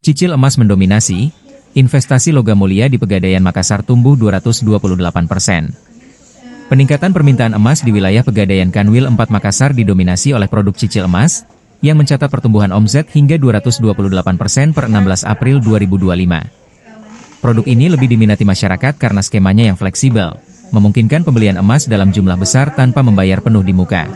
Cicil emas mendominasi, investasi logam mulia di Pegadaian Makassar tumbuh 228%. Peningkatan permintaan emas di wilayah Pegadaian Kanwil 4 Makassar didominasi oleh produk cicil emas, yang mencatat pertumbuhan omset hingga 228% per 16 April 2025. Produk ini lebih diminati masyarakat karena skemanya yang fleksibel, memungkinkan pembelian emas dalam jumlah besar tanpa membayar penuh di muka.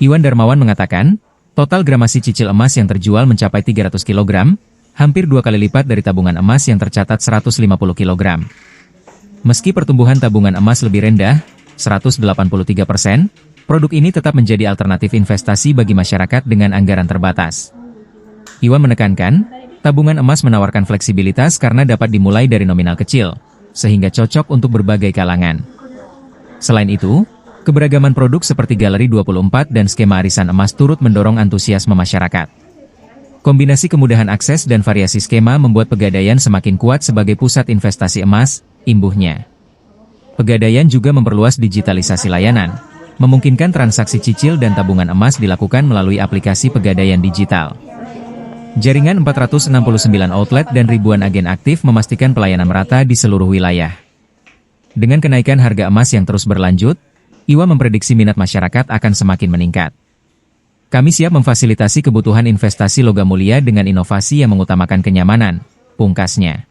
Iwan Darmawan mengatakan, total gramasi cicil emas yang terjual mencapai 300 kg, hampir 2 kali lipat dari tabungan emas yang tercatat 150 kg. Meski pertumbuhan tabungan emas lebih rendah, 183%, produk ini tetap menjadi alternatif investasi bagi masyarakat dengan anggaran terbatas. Iwan menekankan, tabungan emas menawarkan fleksibilitas karena dapat dimulai dari nominal kecil, sehingga cocok untuk berbagai kalangan. Selain itu, keberagaman produk seperti Galeri 24 dan skema arisan emas turut mendorong antusiasme masyarakat. Kombinasi kemudahan akses dan variasi skema membuat Pegadaian semakin kuat sebagai pusat investasi emas, imbuhnya. Pegadaian juga memperluas digitalisasi layanan, memungkinkan transaksi cicil dan tabungan emas dilakukan melalui aplikasi Pegadaian Digital. Jaringan 469 outlet dan ribuan agen aktif memastikan pelayanan merata di seluruh wilayah. Dengan kenaikan harga emas yang terus berlanjut, Iwa memprediksi minat masyarakat akan semakin meningkat. Kami siap memfasilitasi kebutuhan investasi logam mulia dengan inovasi yang mengutamakan kenyamanan, pungkasnya.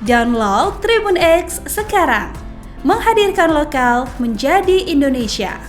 Download Tribun X sekarang, menghadirkan lokal menjadi Indonesia.